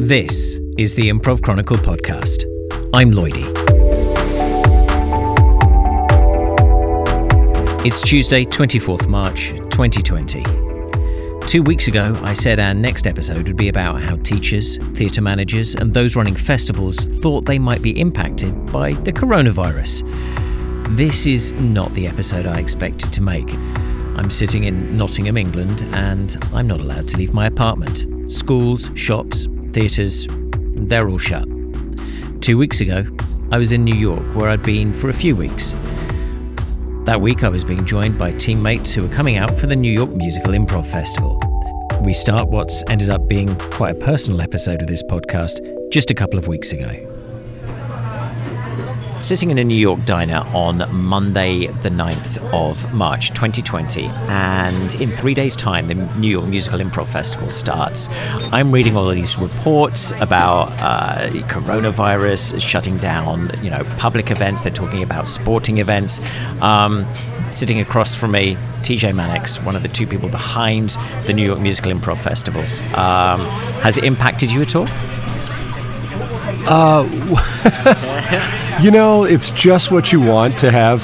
This is the Improv Chronicle Podcast. I'm Lloydie. It's Tuesday, 24th March, 2020. 2 weeks ago, I said our next episode would be about how teachers, theatre managers, and those running festivals thought they might be impacted by the coronavirus. This is not the episode I expected to make. I'm sitting in Nottingham, England, and I'm not allowed to leave my apartment. Schools, shops, theatres, they're all shut. 2 weeks ago, I was in New York, where I'd been for a few weeks. That week, I was being joined by teammates who were coming out for the New York Musical Improv Festival. We start what's ended up being quite a personal episode of this podcast just a couple of weeks ago. Sitting in a New York diner on Monday the 9th of March 2020, and in 3 days' time the New York Musical Improv Festival starts. I'm reading all of these reports about coronavirus shutting down, public events. They're talking about sporting events. Sitting across from me, TJ Mannix, one of the two people behind the New York Musical Improv Festival. Has it impacted you at all? It's just what you want to have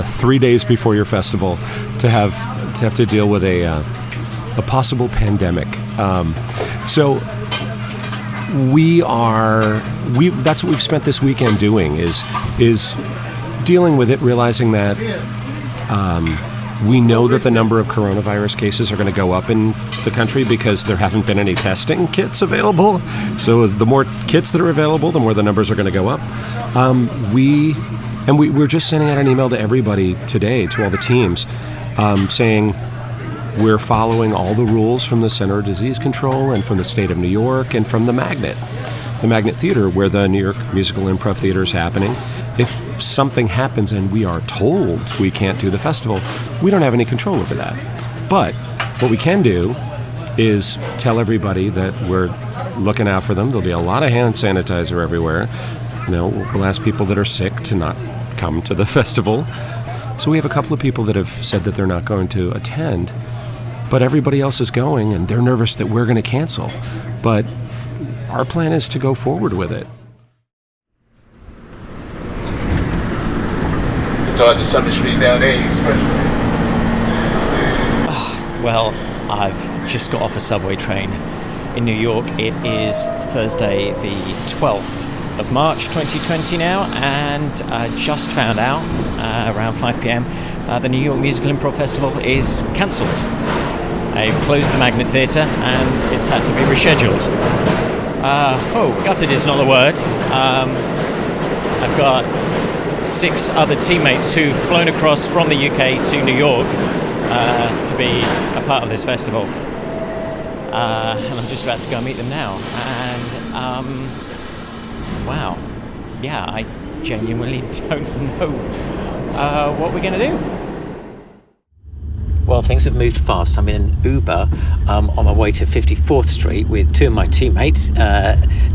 3 days before your festival to have to deal with a possible pandemic. So that's what we've spent this weekend doing is dealing with it, realizing that we know that the number of coronavirus cases are going to go up in the country because there haven't been any testing kits available. So the more kits that are available, the more the numbers are going to go up. We're just sending out an email to everybody today, to all the teams, saying we're following all the rules from the Center of Disease Control and from the state of New York and from the Magnet Theater, where the New York Musical Improv Theater is happening. If something happens and we are told we can't do the festival, we don't have any control over that. But what we can do is tell everybody that we're looking out for them. There'll be a lot of hand sanitizer everywhere. We'll ask people that are sick to not come to the festival. So we have a couple of people that have said that they're not going to attend, but everybody else is going, and they're nervous that we're going to cancel. But our plan is to go forward with it. To Summer Street down there, Well, I've just got off a subway train in New York. It is Thursday the 12th of March 2020 now, and I just found out around 5 p.m. The New York Musical Improv Festival is cancelled. They closed the Magnet Theatre and it's had to be rescheduled. Gutted is not the word. I've got 6 other teammates who've flown across from the UK to New York to be a part of this festival. And I'm just about to go and meet them now. And, wow. Yeah, I genuinely don't know what we're going to do. Well, things have moved fast. I'm in an Uber on my way to 54th Street with 2 of my teammates,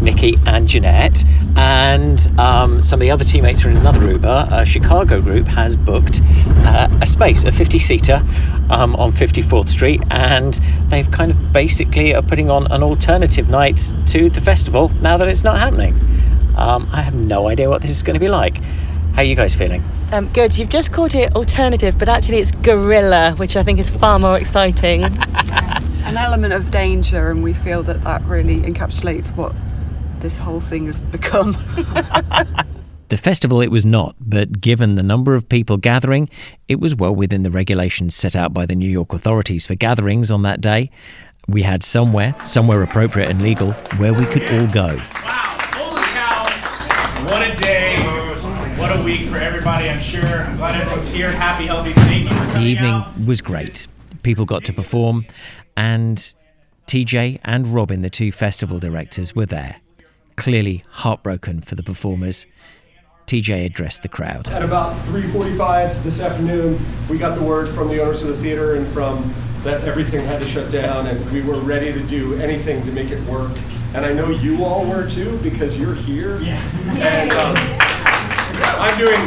Nikki and Jeanette, and some of the other teammates are in another Uber. A Chicago group has booked a space, a 50-seater on 54th Street, and they've kind of basically are putting on an alternative night to the festival now that it's not happening. I have no idea what this is going to be like. How are you guys feeling? Good. You've just called it alternative, but actually it's guerrilla, which I think is far more exciting. An element of danger, and we feel that really encapsulates what this whole thing has become. The festival it was not, but given the number of people gathering, it was well within the regulations set out by the New York authorities for gatherings on that day. We had somewhere appropriate and legal, where we could all go. Wow, holy cow, what a day. What a week for everybody, I'm sure. I'm glad everyone's here. Happy, healthy. Thank you for coming. The evening out. was great. People got to perform, and TJ and Robin, the 2 festival directors, were there. Clearly heartbroken for the performers. TJ addressed the crowd. At about 3:45 this afternoon, we got the word from the owners of the theater and from that everything had to shut down, and we were ready to do anything to make it work. And I know you all were too, because you're here. Yeah. And I'm doing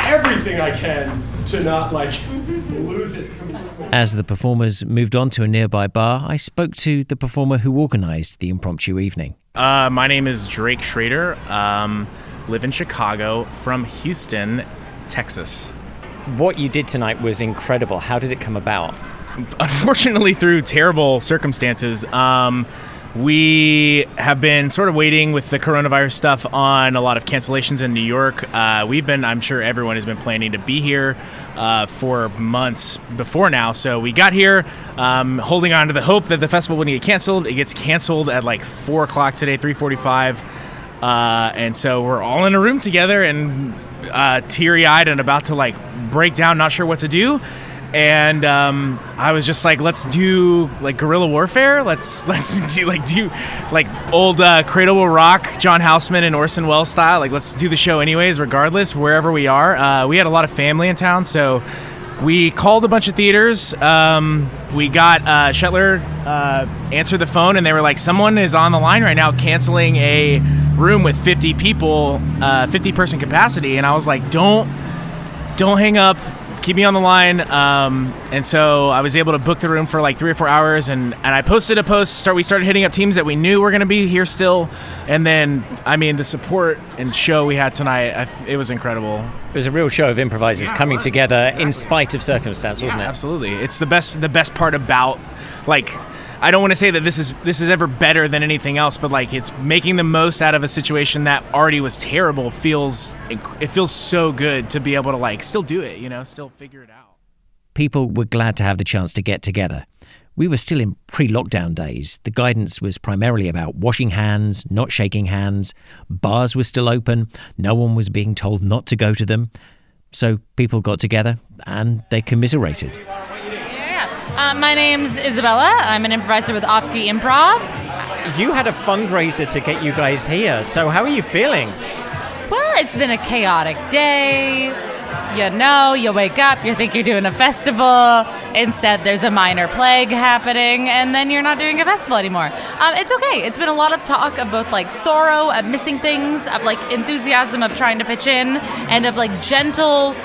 everything I can to not lose it completely. As the performers moved on to a nearby bar, I spoke to the performer who organised the impromptu evening. My name is Drake Schrader. Live in Chicago, from Houston, Texas. What you did tonight was incredible. How did it come about? Unfortunately, through terrible circumstances. We have been sort of waiting with the coronavirus stuff on a lot of cancellations in New York. I'm sure everyone has been planning to be here for months before now. So we got here holding on to the hope that the festival wouldn't get canceled. It gets canceled at 4 o'clock today, 3:45. And so we're all in a room together and teary-eyed and about to break down, not sure what to do. And I was just like, let's do guerrilla warfare. Let's do old Cradle Will Rock, John Houseman and Orson Welles style. Let's do the show anyways, regardless, wherever we are. We had a lot of family in town, so we called a bunch of theaters. We got Shetler answered the phone, and they were like, someone is on the line right now canceling a room with 50 people, 50-person capacity. And I was like, don't hang up. Keep me on the line. And so I was able to book the room for 3 or 4 hours, and I posted a post. We started hitting up teams that we knew were going to be here still. And then, the support and show we had tonight, it was incredible. It was a real show of improvisers coming together in spite of circumstance, wasn't it? Absolutely. It's the best part about, I don't want to say that this is ever better than anything else, but it's making the most out of a situation that already was terrible. It feels so good to be able to still do it, still figure it out. People were glad to have the chance to get together. We were still in pre-lockdown days. The guidance was primarily about washing hands, not shaking hands. Bars were still open. No one was being told not to go to them. So people got together and they commiserated. My name's Isabella. I'm an improviser with Off-Key Improv. You had a fundraiser to get you guys here, so how are you feeling? Well, it's been a chaotic day. You wake up, you think you're doing a festival. Instead, there's a minor plague happening, and then you're not doing a festival anymore. It's okay. It's been a lot of talk of both sorrow, of missing things, of enthusiasm of trying to pitch in, and of gentle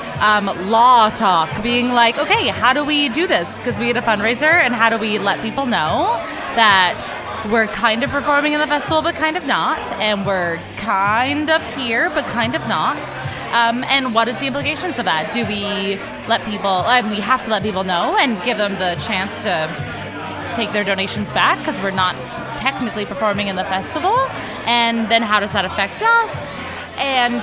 law talk, being okay, how do we do this? Because we had a fundraiser, and how do we let people know that we're kind of performing in the festival, but kind of not, and we're kind of here, but kind of not. And what is the implications of that? Do we let people, we have to let people know and give them the chance to take their donations back because we're not technically performing in the festival. And then how does that affect us? And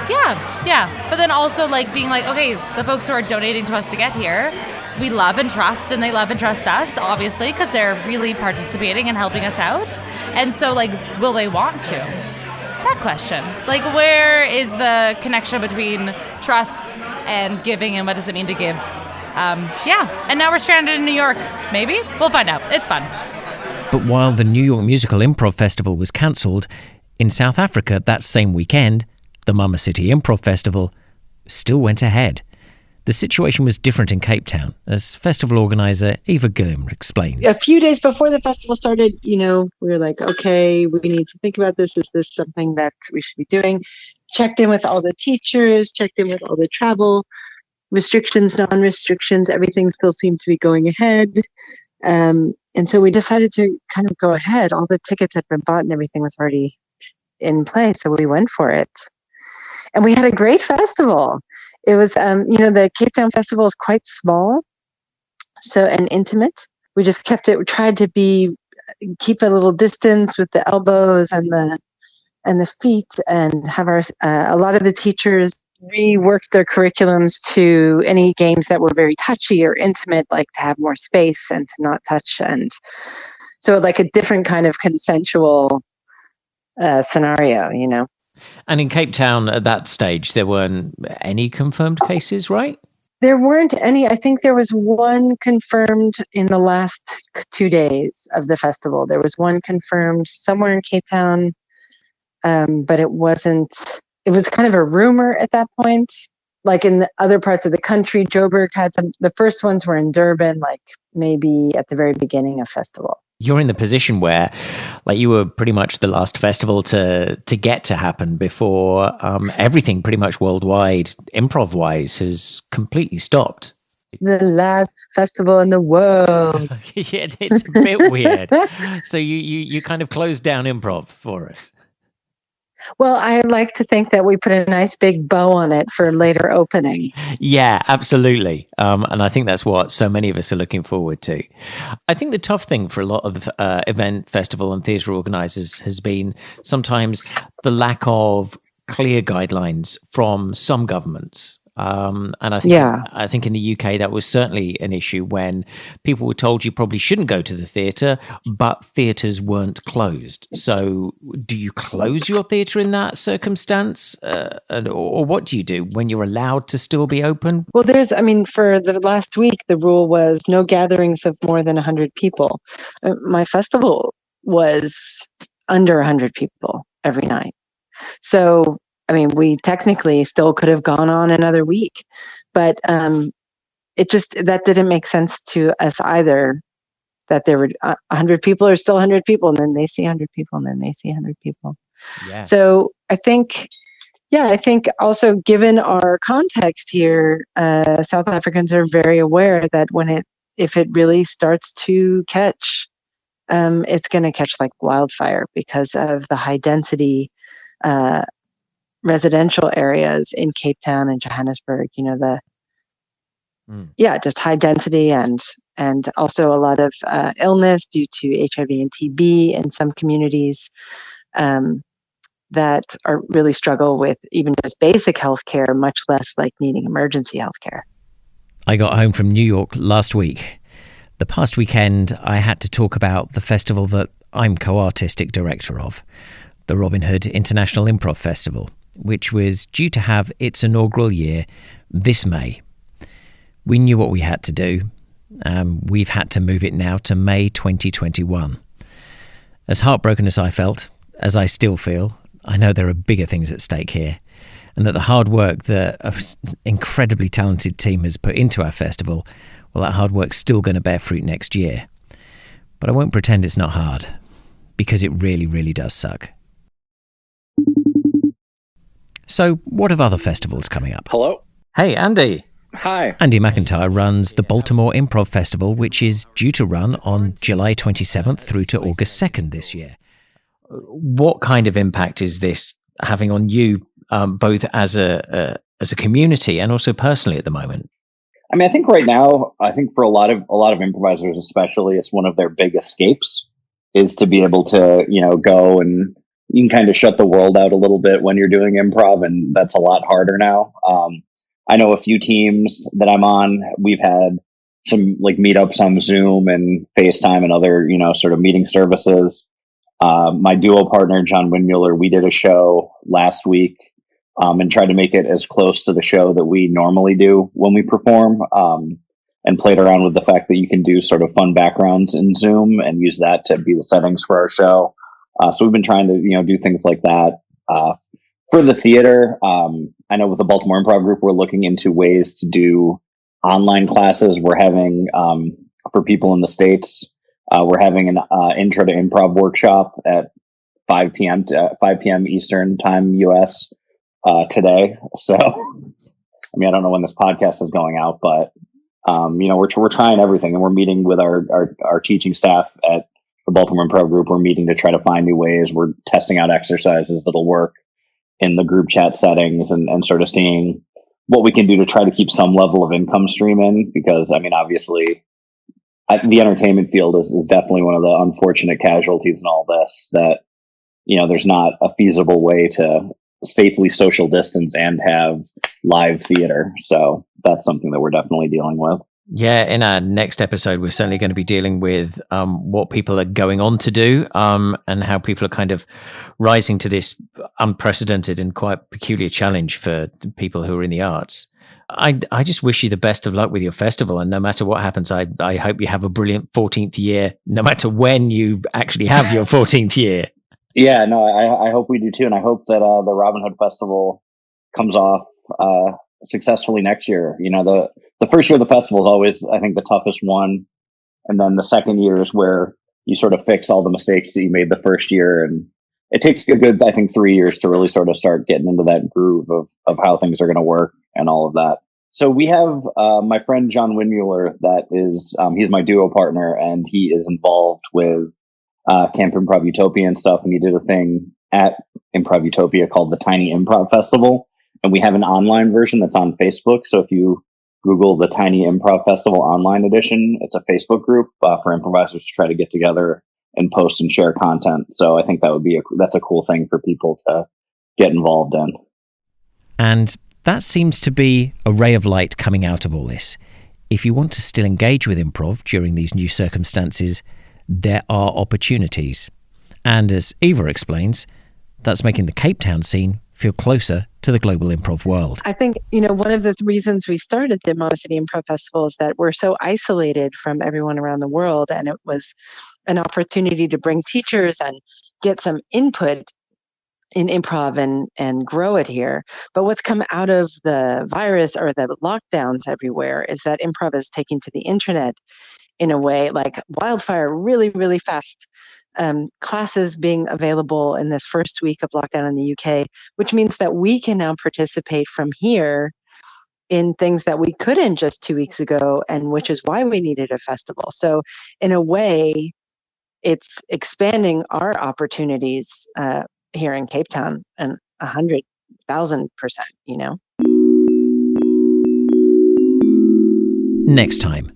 yeah. But then also being okay, the folks who are donating to us to get here, we love and trust, and they love and trust us, obviously, because they're really participating and helping us out. And so, will they want to? That question. Where is the connection between trust and giving, and what does it mean to give? And now we're stranded in New York. Maybe? We'll find out. It's fun. But while the New York Musical Improv Festival was cancelled, in South Africa that same weekend, the Mama City Improv Festival still went ahead. The situation was different in Cape Town, as festival organizer Eva Gilliam explains. A few days before the festival started, we were like, okay, we need to think about this. Is this something that we should be doing? Checked in with all the teachers, checked in with all the travel restrictions, non-restrictions. Everything still seemed to be going ahead. And so we decided to kind of go ahead. All the tickets had been bought and everything was already in place. So we went for it. And we had a great festival. It was, the Cape Town Festival is quite small, and intimate. We just tried to keep a little distance with the elbows and the feet, and have a lot of the teachers reworked their curriculums to any games that were very touchy or intimate, to have more space and to not touch. And so a different kind of consensual scenario, And in Cape Town at that stage, there weren't any confirmed cases, right? There weren't any. I think there was one confirmed in the last 2 days of the festival. There was one confirmed somewhere in Cape Town, but it wasn't. It was kind of a rumor at that point. In the other parts of the country, Joburg had some. The first ones were in Durban, maybe at the very beginning of festival. You're in the position where, like, you were pretty much the last festival to get to happen before everything pretty much worldwide, improv-wise, has completely stopped. The last festival in the world. Yeah, it's a bit weird. So you kind of closed down improv for us. Well, I like to think that we put a nice big bow on it for later opening. Yeah, absolutely. And I think that's what so many of us are looking forward to. I think the tough thing for a lot of event, festival and theatre organisers has been sometimes the lack of clear guidelines from some governments. And I think in the UK that was certainly an issue when people were told you probably shouldn't go to the theatre, but theatres weren't closed. So do you close your theatre in that circumstance? Or what do you do when you're allowed to still be open? Well, for the last week, the rule was no gatherings of more than 100 people. My festival was under 100 people every night. So we technically still could have gone on another week, but that didn't make sense to us either, that there were 100 people or still 100 people, and then they see 100 people, and then they see 100 people. Yeah. So I think also given our context here, South Africans are very aware that if it really starts to catch, it's going to catch like wildfire because of the high density residential areas in Cape Town and Johannesburg, just high density and also a lot of illness due to HIV and TB in some communities that are really struggle with even just basic health care, much less like needing emergency health care. I got home from New York last week. The past weekend, I had to talk about the festival that I'm co-artistic director of, the Robin Hood International Improv Festival, which was due to have its inaugural year this May. We knew what we had to do. We've had to move it now to May 2021. As heartbroken as I felt, as I still feel, I know there are bigger things at stake here, and that the hard work that an incredibly talented team has put into our festival, well, that hard work's still going to bear fruit next year. But I won't pretend it's not hard, because it really, really does suck. So, what of other festivals coming up? Hello? Hey, Andy. Hi. Andy McIntyre runs the Baltimore Improv Festival, which is due to run on July 27th through to August 2nd this year. What kind of impact is this having on you, both as a community and also personally at the moment? I think right now, for a lot of improvisers, especially, it's one of their big escapes is to be able to, go and you can kind of shut the world out a little bit when you're doing improv, and that's a lot harder now. I know a few teams that I'm on. We've had some like meetups on Zoom and FaceTime and other, sort of meeting services. My duo partner, John Windmuller, we did a show last week and tried to make it as close to the show that we normally do when we perform, and played around with the fact that you can do sort of fun backgrounds in Zoom and use that to be the settings for our show. So we've been trying to, do things like that. For the theater, I know with the Baltimore Improv Group, we're looking into ways to do online classes. We're having, for people in the States, we're having an intro to improv workshop at 5 p.m. Eastern time US today. So, I don't know when this podcast is going out, but, we're trying everything, and we're meeting with our teaching staff at the Baltimore Improv Group. We're meeting to try to find new ways. We're testing out exercises that'll work in the group chat settings and sort of seeing what we can do to try to keep some level of income stream in, because obviously the entertainment field is definitely one of the unfortunate casualties in all this, that, there's not a feasible way to safely social distance and have live theater. So that's something that we're definitely dealing with. Yeah, in our next episode, we're certainly going to be dealing with what people are going on to do and how people are kind of rising to this unprecedented and quite peculiar challenge for people who are in the arts. I just wish you the best of luck with your festival, and no matter what happens, I hope you have a brilliant 14th year, no matter when you actually have your 14th year. Yeah, no, I hope we do too, and I hope that the Robin Hood Festival comes off successfully next year. The first year of the festival is always, I think, the toughest one, and then the second year is where you sort of fix all the mistakes that you made the first year. And it takes a good, I think, 3 years to really sort of start getting into that groove of how things are going to work and all of that. So we have my friend John Windmuller that is, he's my duo partner, and he is involved with Camp Improv Utopia and stuff. And he did a thing at Improv Utopia called the Tiny Improv Festival. And we have an online version that's on Facebook. So if you Google the Tiny Improv Festival online edition, it's a Facebook group for improvisers to try to get together and post and share content. So I think that would be that's a cool thing for people to get involved in. And that seems to be a ray of light coming out of all this. If you want to still engage with improv during these new circumstances, there are opportunities. And as Eva explains, that's making the Cape Town scene feel closer to the global improv world. I think, one of the reasons we started the Mama City Improv Festival is that we're so isolated from everyone around the world, and it was an opportunity to bring teachers and get some input in improv and grow it here. But what's come out of the virus or the lockdowns everywhere is that improv is taking to the internet in a way like wildfire, really, really fast. Classes being available in this first week of lockdown in the UK, which means that we can now participate from here in things that we couldn't just 2 weeks ago, and which is why we needed a festival. So in a way, it's expanding our opportunities here in Cape Town and 100,000%, Next time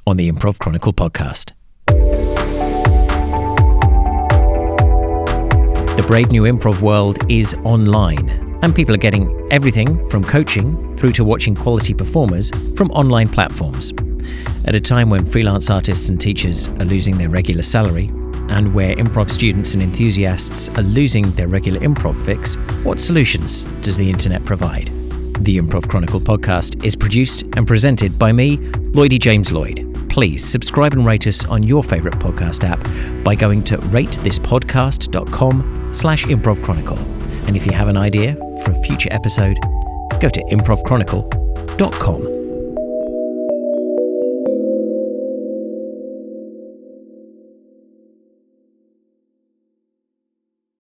on the Improv Chronicle podcast. The brave new improv world is online, and people are getting everything from coaching through to watching quality performers from online platforms. At a time when freelance artists and teachers are losing their regular salary, and where improv students and enthusiasts are losing their regular improv fix, what solutions does the internet provide? The Improv Chronicle podcast is produced and presented by me, Lloydie James Lloyd. Please subscribe and rate us on your favourite podcast app by going to ratethispodcast.com/Improv Chronicle. And if you have an idea for a future episode, go to improvchronicle.com.